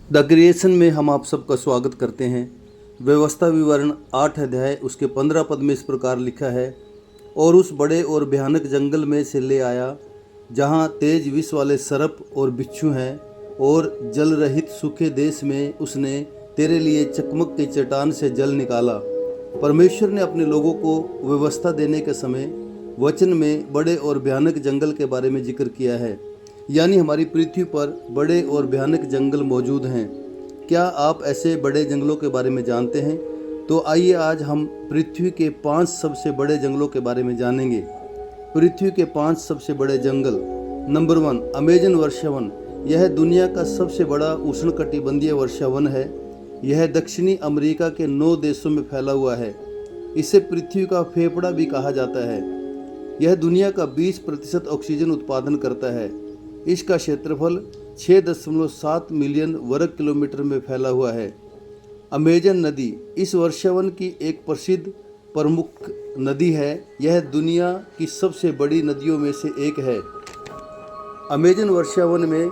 The creation में हम आप सबका स्वागत करते हैं। व्यवस्था विवरण 8 अध्याय उसके 15 पद में इस प्रकार लिखा है, और उस बड़े और भयानक जंगल में से ले आया जहाँ तेज विष वाले सर्प और बिच्छू हैं, और जल रहित सूखे देश में उसने तेरे लिए चकमक की चट्टान से जल निकाला। परमेश्वर ने अपने लोगों को व्यवस्था देने के समय वचन में बड़े और भयानक जंगल के बारे में जिक्र किया है, यानी हमारी पृथ्वी पर बड़े और भयानक जंगल मौजूद हैं। क्या आप ऐसे बड़े जंगलों के बारे में जानते हैं? तो आइए आज हम पृथ्वी के 5 सबसे बड़े जंगलों के बारे में जानेंगे। पृथ्वी के 5 सबसे बड़े जंगल। नंबर 1, अमेजन वर्षावन। यह दुनिया का सबसे बड़ा उष्णकटिबंधीय वर्षावन है। यह दक्षिणी अमेरिका के 9 देशों में फैला हुआ है। इसे पृथ्वी का फेफड़ा भी कहा जाता है। यह दुनिया का 20% ऑक्सीजन उत्पादन करता है। इसका क्षेत्रफल 6.7 मिलियन वर्ग किलोमीटर में फैला हुआ है। अमेजन नदी इस वर्षावन की एक प्रसिद्ध प्रमुख नदी है। यह दुनिया की सबसे बड़ी नदियों में से एक है। अमेजन वर्षावन में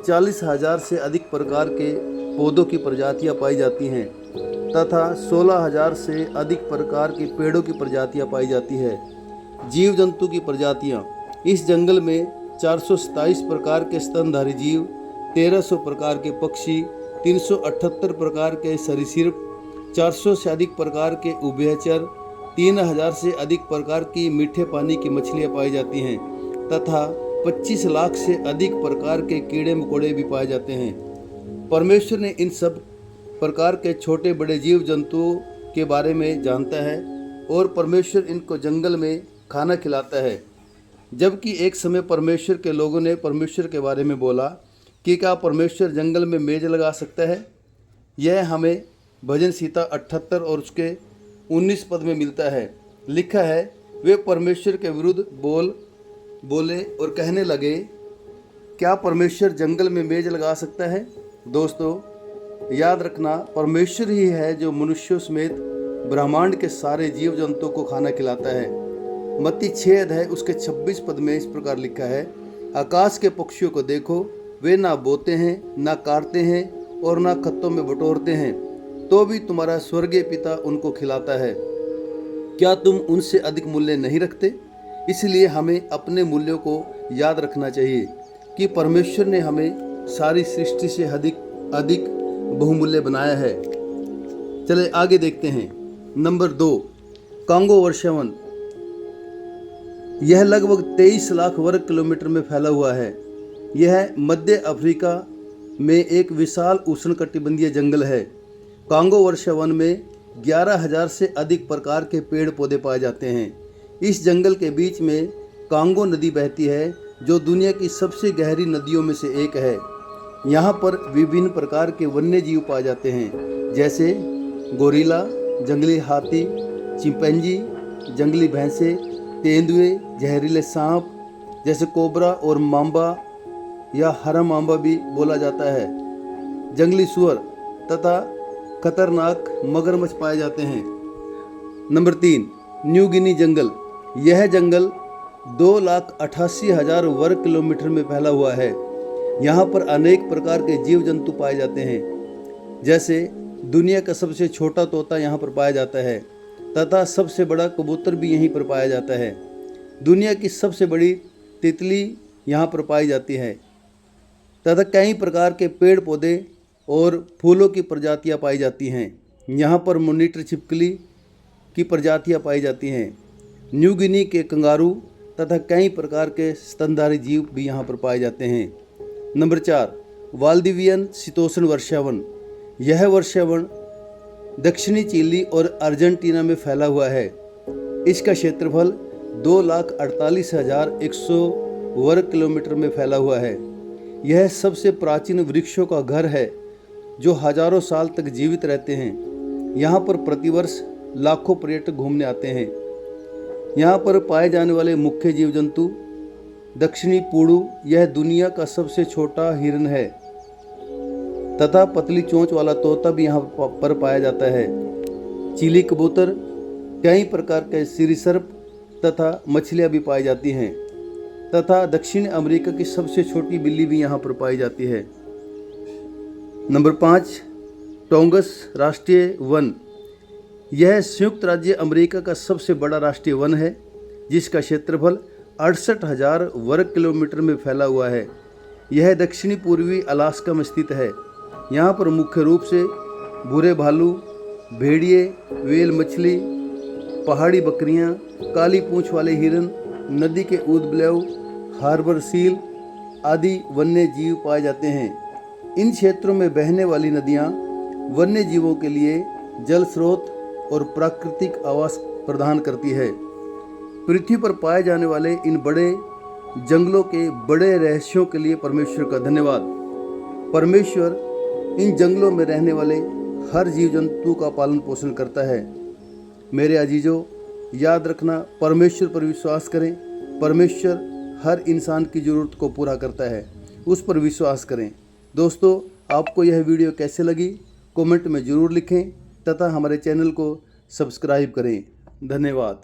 40,000 से अधिक प्रकार के पौधों की प्रजातियां पाई जाती हैं तथा 16,000 से अधिक प्रकार के पेड़ों की प्रजातियां पाई जाती है। जीव जंतु की प्रजातियां। इस जंगल में 427 प्रकार के स्तनधारी जीव, 1300 प्रकार के पक्षी, 378 प्रकार के सरीसृप, 400 से अधिक प्रकार के उभयचर, 3000 से अधिक प्रकार की मीठे पानी की मछलियां पाई जाती हैं तथा 25 लाख से अधिक प्रकार के कीड़े मकोड़े भी पाए जाते हैं। परमेश्वर ने इन सब प्रकार के छोटे बड़े जीव जंतुओं के बारे में जानता है और परमेश्वर इनको जंगल में खाना खिलाता है। जबकि एक समय परमेश्वर के लोगों ने परमेश्वर के बारे में बोला कि क्या परमेश्वर जंगल में मेज लगा सकता है। यह हमें भजन संहिता 78 और उसके 19 पद में मिलता है। लिखा है, वे परमेश्वर के विरुद्ध बोले और कहने लगे, क्या परमेश्वर जंगल में मेज लगा सकता है। दोस्तों, याद रखना, परमेश्वर ही है जो मनुष्यों समेत ब्रह्मांड के सारे जीव जंतुओं को खाना खिलाता है। मत्ती 6 अध्याय उसके 26 पद में इस प्रकार लिखा है, आकाश के पक्षियों को देखो, वे ना बोते हैं, ना काटते हैं और ना खत्तों में बटोरते हैं, तो भी तुम्हारा स्वर्गीय पिता उनको खिलाता है। क्या तुम उनसे अधिक मूल्य नहीं रखते? इसलिए हमें अपने मूल्यों को याद रखना चाहिए कि परमेश्वर ने हमें सारी सृष्टि से अधिक बहुमूल्य बनाया है। चले आगे देखते हैं। नंबर 2, कांगो वर्षावन। यह लगभग 23 लाख वर्ग किलोमीटर में फैला हुआ है। यह मध्य अफ्रीका में एक विशाल उष्णकटिबंधीय जंगल है। कांगो वर्षावन में 11,000 से अधिक प्रकार के पेड़ पौधे पाए जाते हैं। इस जंगल के बीच में कांगो नदी बहती है, जो दुनिया की सबसे गहरी नदियों में से एक है। यहाँ पर विभिन्न प्रकार के वन्य जीव पाए जाते हैं, जैसे गोरिल्ला, जंगली हाथी, चिंपैंजी, जंगली भैंसे, तेंदुए, जहरीले सांप जैसे कोबरा और मांबा या हरा मांबा भी बोला जाता है, जंगली सुअर तथा खतरनाक मगरमच्छ पाए जाते हैं। नंबर 3, न्यू गिनी जंगल। यह जंगल 2,88,000 वर्ग किलोमीटर में फैला हुआ है। यहाँ पर अनेक प्रकार के जीव जंतु पाए जाते हैं, जैसे दुनिया का सबसे छोटा तोता यहाँ पर पाया जाता है तथा सबसे बड़ा कबूतर भी यहीं पर पाया जाता है। दुनिया की सबसे बड़ी तितली यहाँ पर पाई जाती है तथा कई प्रकार के पेड़ पौधे और फूलों की प्रजातियाँ पाई जाती हैं। यहाँ पर मोनिटर छिपकली की प्रजातियाँ पाई जाती हैं। न्यू गिनी के कंगारू तथा कई प्रकार के स्तनधारी जीव भी यहाँ पर पाए जाते हैं। नंबर 4, वाल्दिवियन शीतोष्ण वर्षावन। यह वर्षावन दक्षिणी चिली और अर्जेंटीना में फैला हुआ है। इसका क्षेत्रफल 2,48,100 वर्ग किलोमीटर में फैला हुआ है। यह सबसे प्राचीन वृक्षों का घर है जो हजारों साल तक जीवित रहते हैं। यहाँ पर प्रतिवर्ष लाखों पर्यटक घूमने आते हैं। यहाँ पर पाए जाने वाले मुख्य जीव जंतु दक्षिणी पूड़ू, यह दुनिया का सबसे छोटा हिरन है तथा पतली चोंच वाला तोता भी यहाँ पर पाया जाता है। चीली कबूतर, कई प्रकार के सरीसृप तथा मछलियाँ भी पाई जाती हैं तथा दक्षिण अमेरिका की सबसे छोटी बिल्ली भी यहाँ पर पाई जाती है। नंबर 5, टोंगस राष्ट्रीय वन। यह संयुक्त राज्य अमेरिका का सबसे बड़ा राष्ट्रीय वन है, जिसका क्षेत्रफल 68,000 वर्ग किलोमीटर में फैला हुआ है। यह दक्षिणी पूर्वी अलास्का में स्थित है। यहाँ पर मुख्य रूप से भूरे भालू, भेड़िए, व्हेल मछली, पहाड़ी बकरियाँ, काली पूंछ वाले हिरन, नदी के ऊदबिलाव, हार्बर सील आदि वन्य जीव पाए जाते हैं। इन क्षेत्रों में बहने वाली नदियाँ वन्य जीवों के लिए जल स्रोत और प्राकृतिक आवास प्रदान करती है। पृथ्वी पर पाए जाने वाले इन बड़े जंगलों के बड़े रहस्यों के लिए परमेश्वर का धन्यवाद। परमेश्वर इन जंगलों में रहने वाले हर जीव जंतु का पालन पोषण करता है। मेरे अजीजों, याद रखना, परमेश्वर पर विश्वास करें। परमेश्वर हर इंसान की ज़रूरत को पूरा करता है, उस पर विश्वास करें। दोस्तों, आपको यह वीडियो कैसे लगी कमेंट में ज़रूर लिखें तथा हमारे चैनल को सब्सक्राइब करें। धन्यवाद।